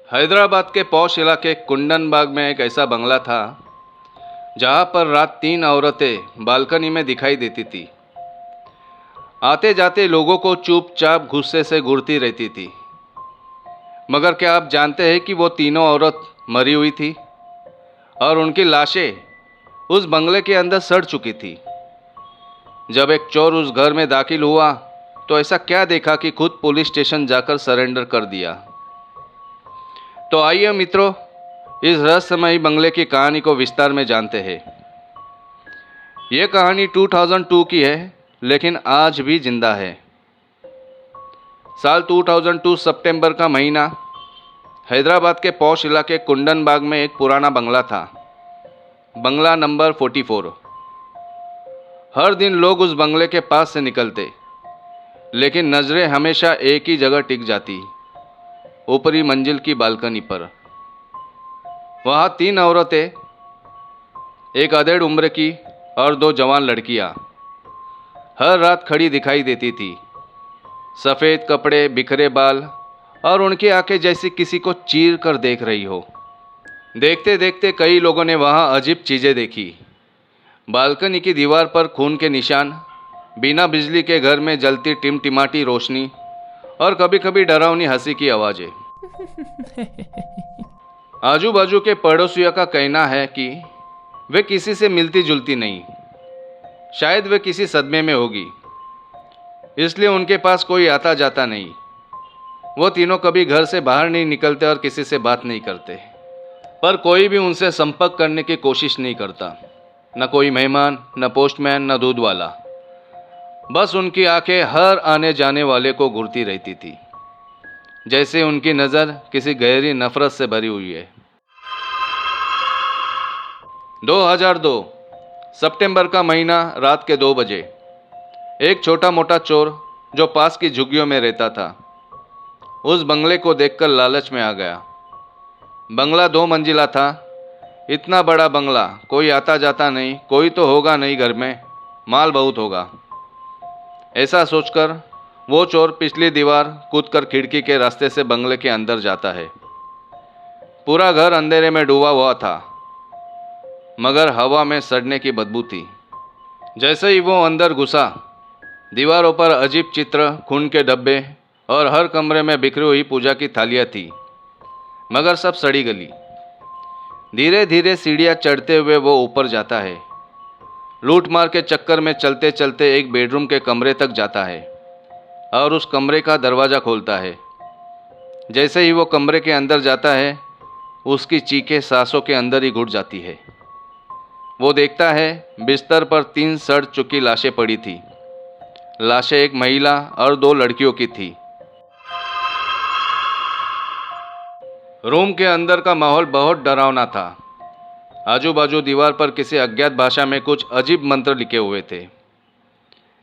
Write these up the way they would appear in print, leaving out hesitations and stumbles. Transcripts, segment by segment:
हैदराबाद के पौश इलाके कुंदन बाग में एक ऐसा बंगला था जहां पर रात 3 औरतें बालकनी में दिखाई देती थी। आते जाते लोगों को चुपचाप गुस्से से घूरती रहती थी। मगर क्या आप जानते हैं कि वो तीनों औरत मरी हुई थी और उनकी लाशें उस बंगले के अंदर सड़ चुकी थी। जब एक चोर उस घर में दाखिल हुआ तो ऐसा क्या देखा कि खुद पुलिस स्टेशन जाकर सरेंडर कर दिया। तो आइए मित्रों, इस रहस्यमयी बंगले की कहानी को विस्तार में जानते हैं। यह कहानी 2002 की है, लेकिन आज भी जिंदा है। साल 2002 सितंबर का महीना। हैदराबाद के पौश इलाके कुंदन बाग में एक पुराना बंगला था, बंगला नंबर 44। हर दिन लोग उस बंगले के पास से निकलते, लेकिन नज़रें हमेशा एक ही जगह टिक जाती, ऊपरी मंजिल की बालकनी पर। वहाँ 3 औरतें, एक अधेड़ उम्र की और 2 जवान लड़कियाँ, हर रात खड़ी दिखाई देती थी। सफ़ेद कपड़े, बिखरे बाल और उनकी आंखें जैसे किसी को चीर कर देख रही हो। देखते देखते कई लोगों ने वहाँ अजीब चीज़ें देखी। बालकनी की दीवार पर खून के निशान, बिना बिजली के घर में जलती टिमटिमाती रोशनी और कभी कभी डरावनी हंसी की आवाज़ें। आजू बाजू के पड़ोसियों का कहना है कि वे किसी से मिलती जुलती नहीं, शायद वे किसी सदमे में होगी, इसलिए उनके पास कोई आता जाता नहीं। वो तीनों कभी घर से बाहर नहीं निकलते और किसी से बात नहीं करते, पर कोई भी उनसे संपर्क करने की कोशिश नहीं करता। न कोई मेहमान, न पोस्टमैन, न दूध वाला। बस उनकी आंखें हर आने जाने वाले को घूरती रहती थी, जैसे उनकी नज़र किसी गहरी नफरत से भरी हुई है। 2002 सितंबर का महीना, रात के 2 बजे। एक छोटा मोटा चोर जो पास की झुग्गियों में रहता था, उस बंगले को देखकर लालच में आ गया। बंगला 2 मंजिला था। इतना बड़ा बंगला, कोई आता जाता नहीं, कोई तो होगा नहीं घर में, माल बहुत होगा। ऐसा सोचकर वो चोर पिछली दीवार कूदकर खिड़की के रास्ते से बंगले के अंदर जाता है। पूरा घर अंधेरे में डूबा हुआ था, मगर हवा में सड़ने की बदबू थी। जैसे ही वो अंदर घुसा, दीवारों पर अजीब चित्र, खून के डब्बे और हर कमरे में बिखरी हुई पूजा की थालियाँ थी, मगर सब सड़ी गली। धीरे धीरे सीढ़ियाँ चढ़ते हुए वो ऊपर जाता है। लूट मार के चक्कर में चलते चलते एक बेडरूम के कमरे तक जाता है और उस कमरे का दरवाज़ा खोलता है। जैसे ही वो कमरे के अंदर जाता है, उसकी चीखें सांसों के अंदर ही घुट जाती है। वो देखता है बिस्तर पर 3 सड़ चुकी लाशें पड़ी थी। लाशें एक महिला और 2 लड़कियों की थी। रूम के अंदर का माहौल बहुत डरावना था। आजू बाजू दीवार पर किसी अज्ञात भाषा में कुछ अजीब मंत्र लिखे हुए थे।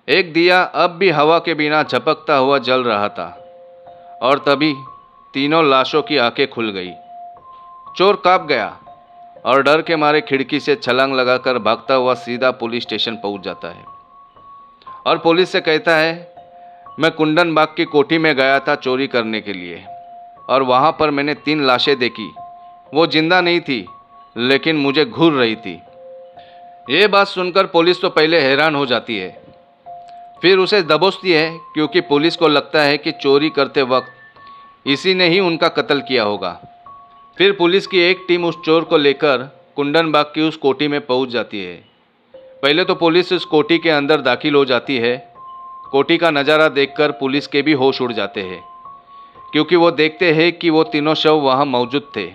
एक दिया अब भी हवा के बिना झपकता हुआ जल रहा था, और तभी तीनों लाशों की आंखें खुल गई। चोर कांप गया और डर के मारे खिड़की से छलांग लगाकर भागता हुआ सीधा पुलिस स्टेशन पहुंच जाता है और पुलिस से कहता है, मैं कुंदन बाग की कोठी में गया था चोरी करने के लिए, और वहां पर मैंने 3 लाशें देखी। वो जिंदा नहीं थी, लेकिन मुझे घूर रही थी। ये बात सुनकर पुलिस तो पहले हैरान हो जाती है, फिर उसे दबोचती है, क्योंकि पुलिस को लगता है कि चोरी करते वक्त इसी ने ही उनका कत्ल किया होगा। फिर पुलिस की एक टीम उस चोर को लेकर कुंदन बाग की उस कोठी में पहुंच जाती है। पहले तो पुलिस उस कोठी के अंदर दाखिल हो जाती है। कोठी का नज़ारा देखकर पुलिस के भी होश उड़ जाते हैं, क्योंकि वो देखते हैं कि वो तीनों शव वहाँ मौजूद थे,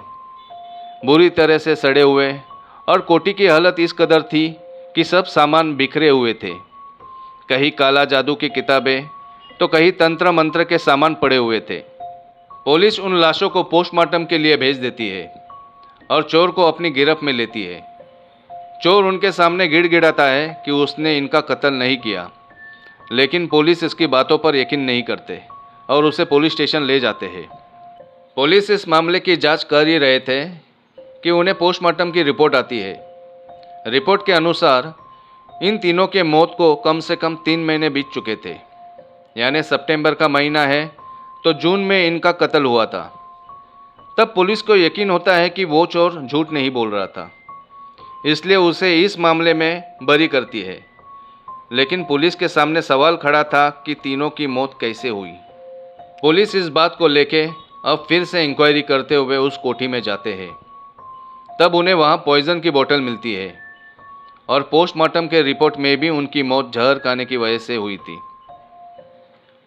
बुरी तरह से सड़े हुए, और कोठी की हालत इस कदर थी कि सब सामान बिखरे हुए थे। कहीं काला जादू की किताबें, तो कहीं तंत्र मंत्र के सामान पड़े हुए थे। पुलिस उन लाशों को पोस्टमार्टम के लिए भेज देती है और चोर को अपनी गिरफ्त में लेती है। चोर उनके सामने गिड़गिड़ाता है कि उसने इनका कत्ल नहीं किया, लेकिन पुलिस इसकी बातों पर यकीन नहीं करते और उसे पुलिस स्टेशन ले जाते हैं। पुलिस इस मामले की जांच कर ही रहे थे कि उन्हें पोस्टमार्टम की रिपोर्ट आती है। रिपोर्ट के अनुसार इन तीनों के मौत को कम से कम 3 महीने बीत चुके थे। यानी सितंबर का महीना है तो जून में इनका कत्ल हुआ था। तब पुलिस को यकीन होता है कि वो चोर झूठ नहीं बोल रहा था, इसलिए उसे इस मामले में बरी करती है। लेकिन पुलिस के सामने सवाल खड़ा था कि तीनों की मौत कैसे हुई। पुलिस इस बात को लेके अब फिर से इंक्वायरी करते हुए उस कोठी में जाते हैं। तब उन्हें वहाँ पॉइजन की बोतल मिलती है और पोस्टमार्टम के रिपोर्ट में भी उनकी मौत जहर खाने की वजह से हुई थी।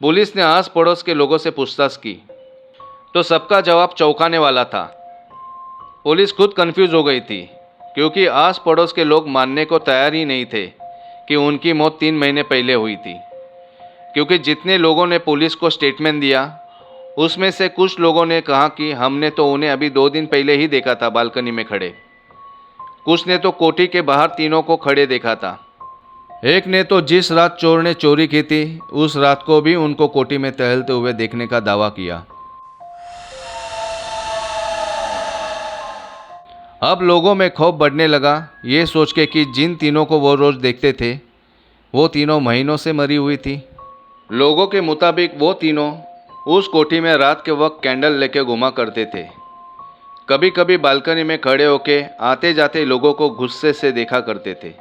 पुलिस ने आस पड़ोस के लोगों से पूछताछ की तो सबका जवाब चौंकाने वाला था। पुलिस खुद कंफ्यूज हो गई थी, क्योंकि आस पड़ोस के लोग मानने को तैयार ही नहीं थे कि उनकी मौत 3 महीने पहले हुई थी। क्योंकि जितने लोगों ने पुलिस को स्टेटमेंट दिया, उसमें से कुछ लोगों ने कहा कि हमने तो उन्हें अभी 2 दिन पहले ही देखा था बालकनी में खड़े। कुछ ने तो कोठी के बाहर तीनों को खड़े देखा था। एक ने तो जिस रात चोर ने चोरी की थी, उस रात को भी उनको कोठी में टहलते हुए देखने का दावा किया। अब लोगों में खौफ बढ़ने लगा, ये सोच के कि जिन तीनों को वो रोज़ देखते थे, वो तीनों महीनों से मरी हुई थी। लोगों के मुताबिक वो तीनों उस कोठी में रात के वक्त कैंडल लेके घुमा करते थे। कभी कभी बालकनी में खड़े होके आते जाते लोगों को गुस्से से देखा करते थे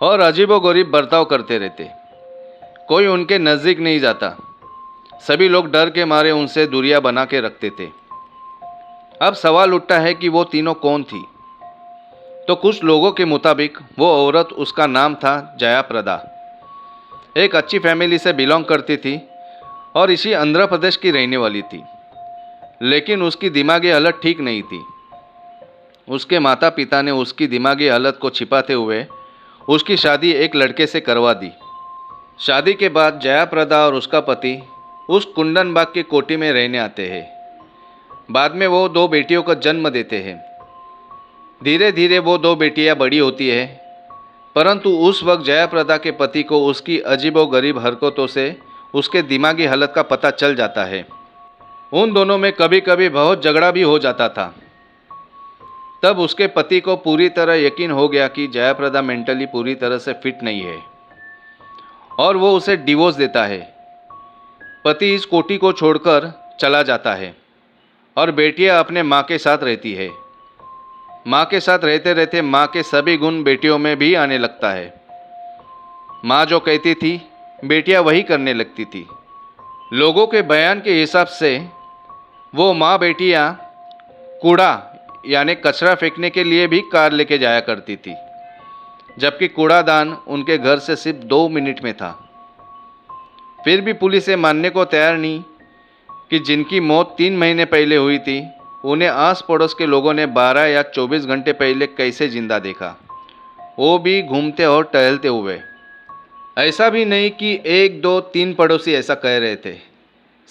और अजीबोगरीब बर्ताव करते रहते। कोई उनके नज़दीक नहीं जाता। सभी लोग डर के मारे उनसे दूरियां बना के रखते थे। अब सवाल उठता है कि वो तीनों कौन थी। तो कुछ लोगों के मुताबिक वो औरत, उसका नाम था जयाप्रदा, एक अच्छी फैमिली से बिलोंग करती थी और इसी आंध्र प्रदेश की रहने वाली थी। लेकिन उसकी दिमागी हालत ठीक नहीं थी। उसके माता पिता ने उसकी दिमागी हालत को छिपाते हुए उसकी शादी एक लड़के से करवा दी। शादी के बाद जयाप्रदा और उसका पति उस कुंदनबाग की कोठी में रहने आते हैं। बाद में वो 2 बेटियों का जन्म देते हैं। धीरे धीरे वो 2 बेटियां बड़ी होती है, परंतु उस वक्त जयाप्रदा के पति को उसकी अजीबोगरीब हरकतों से उसके दिमागी हालत का पता चल जाता है। उन दोनों में कभी कभी बहुत झगड़ा भी हो जाता था। तब उसके पति को पूरी तरह यकीन हो गया कि जयाप्रदा मेंटली पूरी तरह से फिट नहीं है और वो उसे डिवोर्स देता है। पति इस कोठी को छोड़कर चला जाता है और बेटियां अपने माँ के साथ रहती है। माँ के साथ रहते रहते माँ के सभी गुण बेटियों में भी आने लगता है। माँ जो कहती थी, बेटियां वही करने लगती थी। लोगों के बयान के हिसाब से वो माँ बेटियां कूड़ा यानी कचरा फेंकने के लिए भी कार लेके जाया करती थी, जबकि कूड़ादान उनके घर से सिर्फ 2 मिनट में था। फिर भी पुलिस ये मानने को तैयार नहीं कि जिनकी मौत 3 महीने पहले हुई थी, उन्हें आस पड़ोस के लोगों ने 12 या 24 घंटे पहले कैसे जिंदा देखा, वो भी घूमते और टहलते हुए। ऐसा भी नहीं कि 1, 2, 3 पड़ोसी ऐसा कह रहे थे।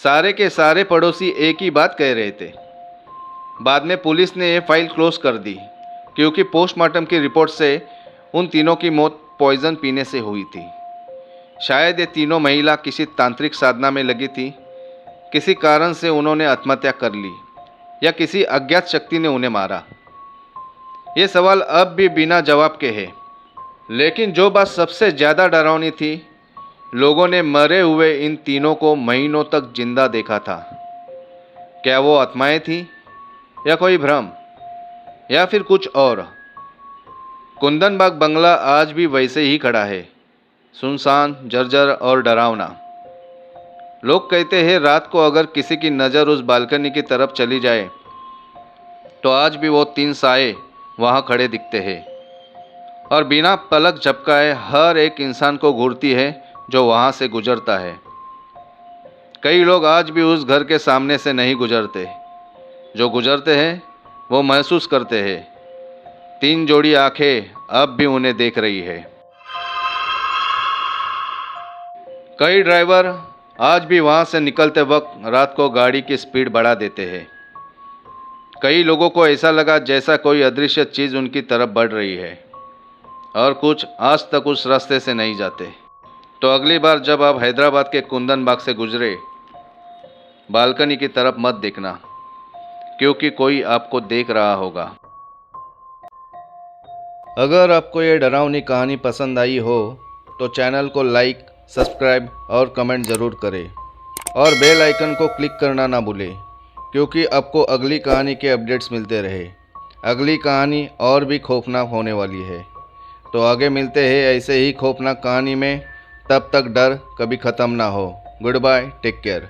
सारे के सारे पड़ोसी एक ही बात कह रहे थे। बाद में पुलिस ने ये फाइल क्लोज कर दी, क्योंकि पोस्टमार्टम की रिपोर्ट से उन तीनों की मौत पॉइजन पीने से हुई थी। शायद ये तीनों महिला किसी तांत्रिक साधना में लगी थी। किसी कारण से उन्होंने आत्महत्या कर ली या किसी अज्ञात शक्ति ने उन्हें मारा। ये सवाल अब भी बिना जवाब के है। लेकिन जो बात सबसे ज़्यादा डरावनी थी, लोगों ने मरे हुए इन तीनों को महीनों तक जिंदा देखा था। क्या वो आत्माएं थी या कोई भ्रम या फिर कुछ और? कुंदनबाग बंगला आज भी वैसे ही खड़ा है, सुनसान, जर्जर और डरावना। लोग कहते हैं रात को अगर किसी की नज़र उस बालकनी की तरफ चली जाए तो आज भी वो 3 साए वहाँ खड़े दिखते हैं और बिना पलक झपकाए हर एक इंसान को घूरती है जो वहाँ से गुजरता है। कई लोग आज भी उस घर के सामने से नहीं गुजरते। जो गुजरते हैं वो महसूस करते हैं 3 जोड़ी आंखें अब भी उन्हें देख रही है। कई ड्राइवर आज भी वहाँ से निकलते वक्त रात को गाड़ी की स्पीड बढ़ा देते हैं। कई लोगों को ऐसा लगा जैसा कोई अदृश्य चीज़ उनकी तरफ बढ़ रही है और कुछ आज तक उस रास्ते से नहीं जाते। तो अगली बार जब आप हैदराबाद के कुंदनबाग से गुजरे, बालकनी की तरफ मत देखना, क्योंकि कोई आपको देख रहा होगा। अगर आपको ये डरावनी कहानी पसंद आई हो तो चैनल को लाइक, सब्सक्राइब और कमेंट ज़रूर करें और बेल आइकन को क्लिक करना ना भूलें, क्योंकि आपको अगली कहानी के अपडेट्स मिलते रहे। अगली कहानी और भी खौफनाक होने वाली है। तो आगे मिलते हैं ऐसे ही खौफनाक कहानी में। तब तक डर कभी ख़त्म ना हो। Good bye, take care.